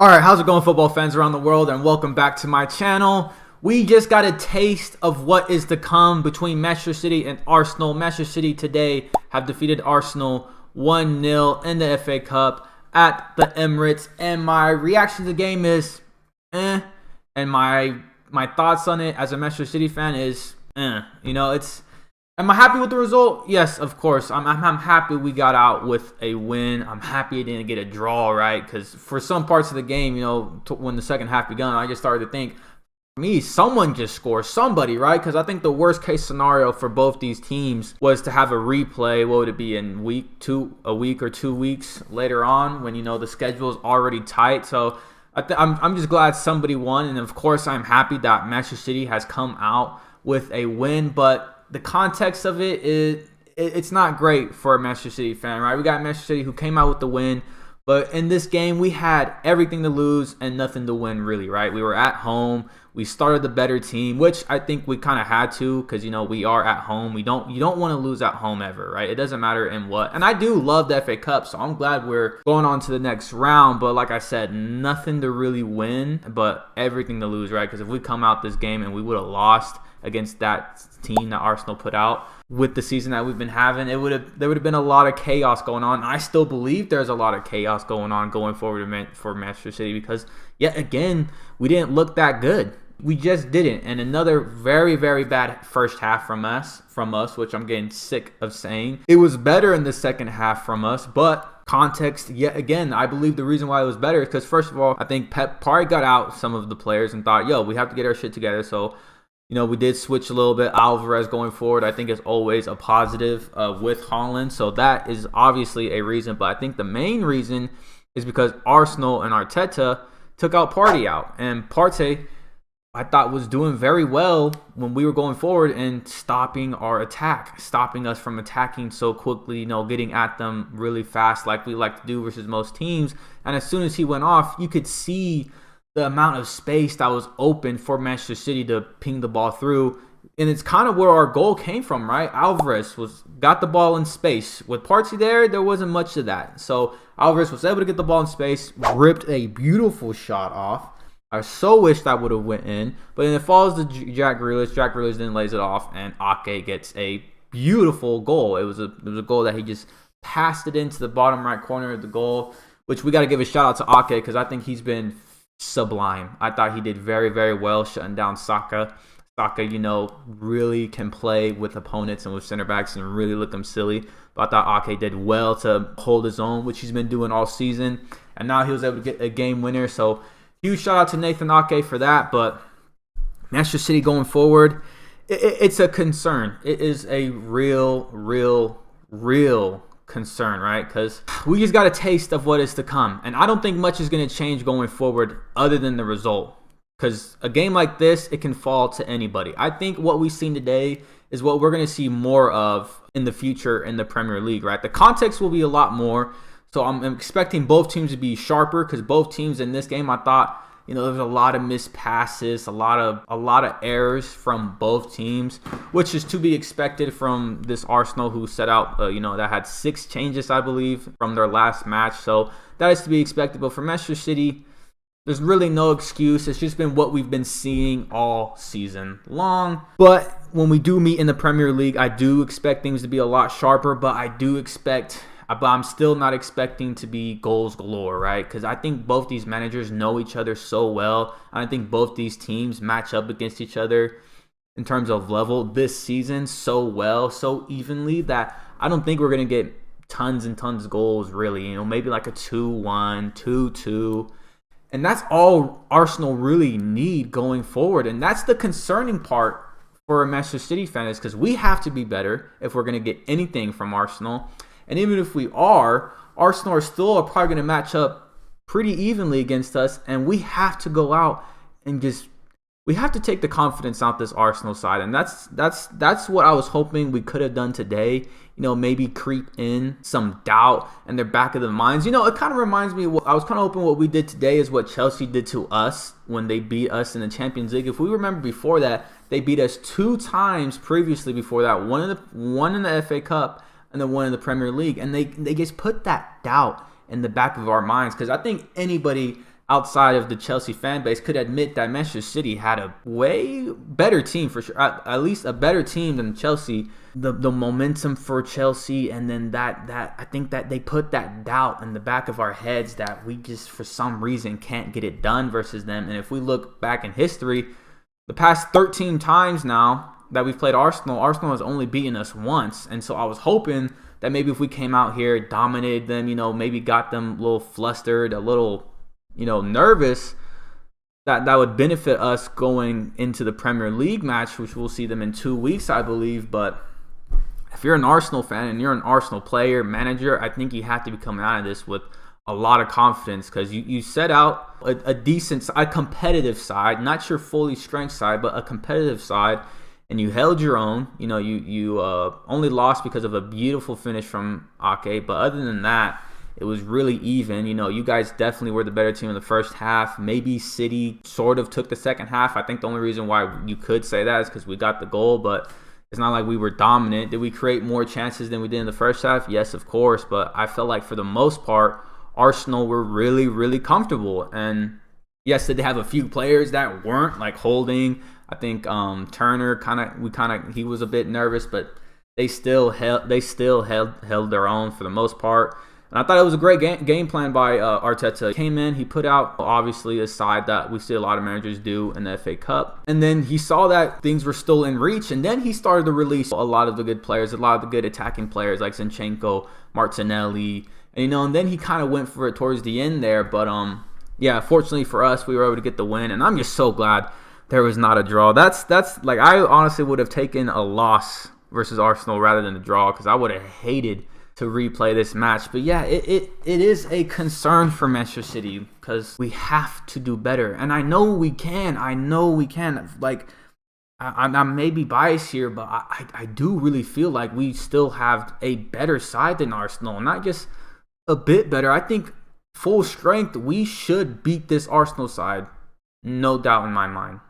Alright, how's it going, football fans around the world, and welcome back to my channel. We just got a taste of what is to come between Manchester City and Arsenal. Manchester City today have defeated Arsenal 1-0 in the FA Cup at the Emirates, and my reaction to the game is and my thoughts on it as a Manchester City fan is am I happy with the result? Yes, of course. I'm happy we got out with a win. I'm happy it didn't get a draw, right? Because for some parts of the game, when the second half began, I just started to think, someone just score, somebody, right? Because I think the worst case scenario for both these teams was to have a replay. What would it be in a week or 2 weeks later on when the schedule is already tight? So I'm just glad somebody won, and of course I'm happy that Manchester City has come out with a win, but the context of it is it's not great for a Manchester City fan, right? We got Manchester City who came out with the win, but in this game we had everything to lose and nothing to win, really, right? We were at home. We started the better team, which I think we kind of had to, because we are at home. You don't want to lose at home ever, right? It doesn't matter in what. And I do love the FA Cup, so I'm glad we're going on to the next round. But like I said, nothing to really win, but everything to lose, right? Because if we come out this game and we would have lost against that team that Arsenal put out with the season that we've been having, there would have been a lot of chaos going on. I still believe there's a lot of chaos going on going forward for Manchester City, because yet again we didn't look that good. We just didn't. And another very, very bad first half from us, which I'm getting sick of saying. It was better in the second half from us, but context, yet again, I believe the reason why it was better is because, first of all, I think Pep probably got out some of the players and thought, we have to get our shit together. So we did switch a little bit. Alvarez going forward, I think, is always a positive with Haaland. So that is obviously a reason. But I think the main reason is because Arsenal and Arteta took out Partey out. And Partey, I thought, was doing very well when we were going forward and stopping our attack, stopping us from attacking so quickly, getting at them really fast like we like to do versus most teams. And as soon as he went off, you could see the amount of space that was open for Manchester City to ping the ball through. And it's kind of where our goal came from, right? Alvarez got the ball in space. With Partey there wasn't much to that. So Alvarez was able to get the ball in space, ripped a beautiful shot off. I so wish that would have went in, but then it falls to Jack Grealish. Jack Grealish then lays it off, and Ake gets a beautiful goal. It was a goal that he just passed it into the bottom right corner of the goal, which we got to give a shout out to Ake, because I think he's been sublime. I thought he did very, very well shutting down Saka. Saka, really can play with opponents and with center backs and really look them silly. But I thought Ake did well to hold his own, which he's been doing all season, and now he was able to get a game winner. So huge shout out to Nathan Ake for that. But Manchester City going forward, it's a concern. It is a real concern, right? Because we just got a taste of what is to come. And I don't think much is going to change going forward other than the result. Because a game like this, it can fall to anybody. I think what we've seen today is what we're going to see more of in the future in the Premier League, right? The context will be a lot more. So I'm expecting both teams to be sharper, because both teams in this game, I thought, there was a lot of missed passes, a lot of errors from both teams, which is to be expected from this Arsenal who set out, that had 6 changes, I believe, from their last match. So that is to be expected. But for Manchester City, there's really no excuse. It's just been what we've been seeing all season long. But when we do meet in the Premier League, I do expect things to be a lot sharper, but I'm still not expecting to be goals galore, right? Because I think both these managers know each other so well. I think both these teams match up against each other in terms of level this season so well, so evenly, that I don't think we're going to get tons and tons of goals, really. Maybe like a 2-1, 2-2. And that's all Arsenal really need going forward. And that's the concerning part for a Manchester City fan, is because we have to be better if we're going to get anything from Arsenal. And even if we are, Arsenal are still probably going to match up pretty evenly against us. And we have to go out and we have to take the confidence out this Arsenal side. And that's what I was hoping we could have done today. Maybe creep in some doubt in their back of the minds. It kind of reminds me of I was kind of hoping what we did today is what Chelsea did to us when they beat us in the Champions League. If we remember before that, they beat us 2 times previously before that. One in the FA Cup and then one in the Premier League. And they just put that doubt in the back of our minds, because I think anybody outside of the Chelsea fan base could admit that Manchester City had a way better team for sure, at least a better team than Chelsea. The momentum for Chelsea, and then that I think that they put that doubt in the back of our heads that we just for some reason can't get it done versus them. And if we look back in history, the past 13 times now that we've played Arsenal has only beaten us once. And so I was hoping that maybe if we came out here, dominated them, maybe got them a little flustered, a little, nervous, that would benefit us going into the Premier League match, which we'll see them in 2 weeks, I believe. But if you're an Arsenal fan and you're an Arsenal player, manager, I think you have to be coming out of this with a lot of confidence, because you set out a competitive side, not your fully strength side, but a competitive side, and you held your own. You only lost because of a beautiful finish from Ake, but other than that, it was really even. You guys definitely were the better team in the first half. Maybe City sort of took the second half. I think the only reason why you could say that is because we got the goal, but it's not like we were dominant. Did we create more chances than we did in the first half? Yes, of course, but I felt like for the most part, Arsenal were really, really comfortable. And yes, did they have a few players that weren't, like Holding? I think Turner he was a bit nervous, but they still held their own for the most part. And I thought it was a great game plan by Arteta. Came in, he put out obviously a side that we see a lot of managers do in the FA Cup. And then he saw that things were still in reach, and then he started to release a lot of the good players, a lot of the good attacking players like Zinchenko, Martinelli, and then he kind of went for it towards the end there. But yeah, fortunately for us, we were able to get the win, and I'm just so glad there was not a draw. That's like, I honestly would have taken a loss versus Arsenal rather than a draw, because I would have hated to replay this match. But yeah, it is a concern for Manchester City, because we have to do better, and I know we can. Like, I may be biased here, but I do really feel like we still have a better side than Arsenal, not just a bit better. I think full strength, we should beat this Arsenal side, no doubt in my mind.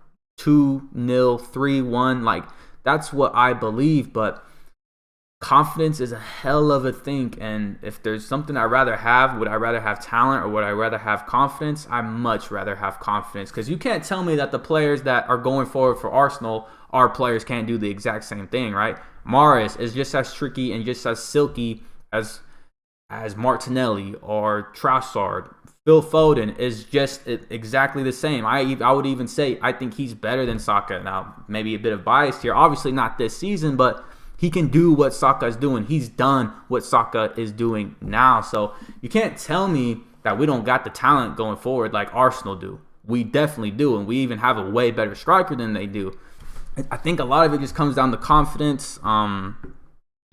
2-0, 3-1, like, that's what I believe. But confidence is a hell of a thing, and if there's something I'd rather have, would I rather have talent or would I rather have confidence? I much rather have confidence, because you can't tell me that the players that are going forward for Arsenal, our players can't do the exact same thing, right? Mahrez is just as tricky and just as silky as Martinelli or Trossard. Phil Foden is just exactly the same. I would even say I think he's better than Saka. Now, maybe a bit of bias here. Obviously not this season, but he can do what Saka is doing. He's done what Saka is doing now. So you can't tell me that we don't got the talent going forward like Arsenal do. We definitely do, and we even have a way better striker than they do. I think a lot of it just comes down to confidence,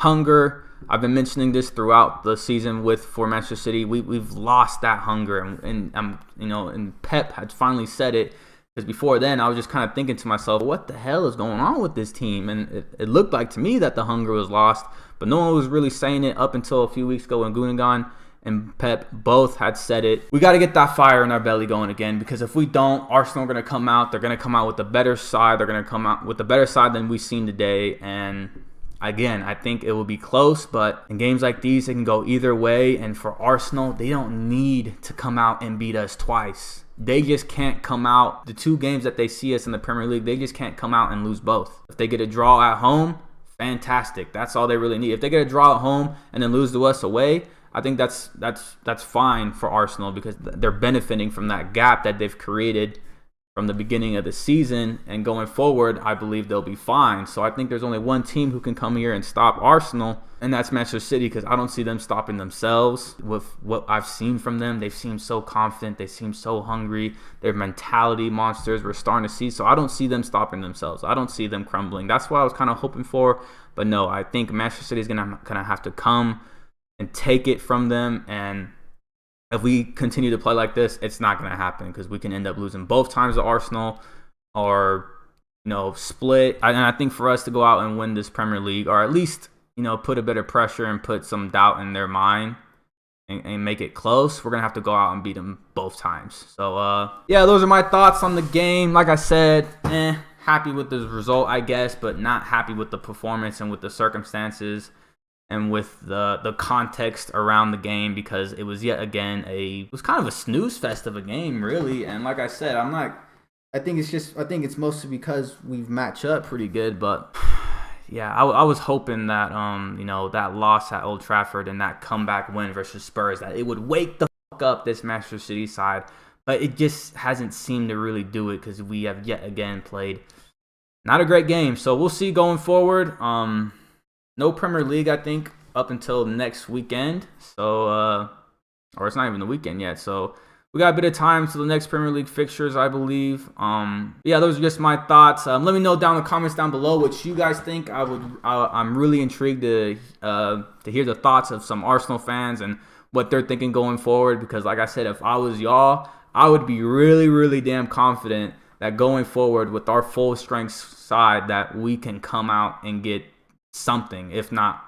hunger. I've been mentioning this throughout the season for Manchester City. We've lost that hunger, and Pep had finally said it. Because before then, I was just kind of thinking to myself, what the hell is going on with this team? And it looked like to me that the hunger was lost, but no one was really saying it up until a few weeks ago when Gundogan and Pep both had said it. We got to get that fire in our belly going again, because if we don't, Arsenal are going to come out. They're going to come out with a better side. They're going to come out with a better side than we've seen today. And again, I think it will be close, but in games like these, it can go either way. And for Arsenal, they don't need to come out and beat us twice. They just can't come out. The 2 games that they see us in the Premier League, they just can't come out and lose both. If they get a draw at home, fantastic. That's all they really need. If they get a draw at home and then lose to us away, I think that's fine for Arsenal, because they're benefiting from that gap that they've created from the beginning of the season, and going forward, I believe they'll be fine. So I think there's only one team who can come here and stop Arsenal, and that's Manchester City, because I don't see them stopping themselves. With what I've seen from them, they seem so confident, they seem so hungry, they're mentality monsters we're starting to see. So I don't see them stopping themselves. I don't see them crumbling. That's what I was kind of hoping for, but no, I think Manchester City is gonna have to come and take it from them. And if we continue to play like this, it's not going to happen, because we can end up losing both times to Arsenal, or split. And I think for us to go out and win this Premier League, or at least put a bit of pressure and put some doubt in their mind and make it close, we're going to have to go out and beat them both times. So yeah, those are my thoughts on the game. Like I said, happy with the result, I guess, but not happy with the performance and with the circumstances. and with the context around the game, because it was yet again it was kind of a snooze fest of a game, really. And like I said, I think it's mostly because we've matched up pretty good, but yeah, I was hoping that that loss at Old Trafford and that comeback win versus Spurs, that it would wake the fuck up this Manchester City side, but it just hasn't seemed to really do it, because we have yet again played not a great game. So we'll see going forward. No Premier League, I think, up until next weekend. So or it's not even the weekend yet. So we got a bit of time to the next Premier League fixtures, I believe. Yeah, those are just my thoughts. Let me know down in the comments down below what you guys think. I'm really intrigued to hear the thoughts of some Arsenal fans and what they're thinking going forward. Because, like I said, if I was y'all, I would be really, really damn confident that going forward with our full strength side, that we can come out and get something, if not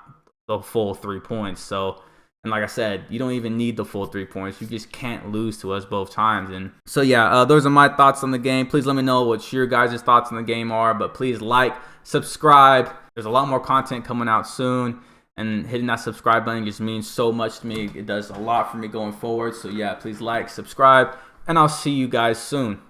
the full 3 points. So. And like I said, you don't even need the full 3 points. You just can't lose to us both times. And so, yeah, those are my thoughts on the game. Please let me know what your guys' thoughts on the game are. But please like, subscribe. There's a lot more content coming out soon. And hitting that subscribe button just means so much to me. It does a lot for me going forward. So, yeah, please like, subscribe. And I'll see you guys soon.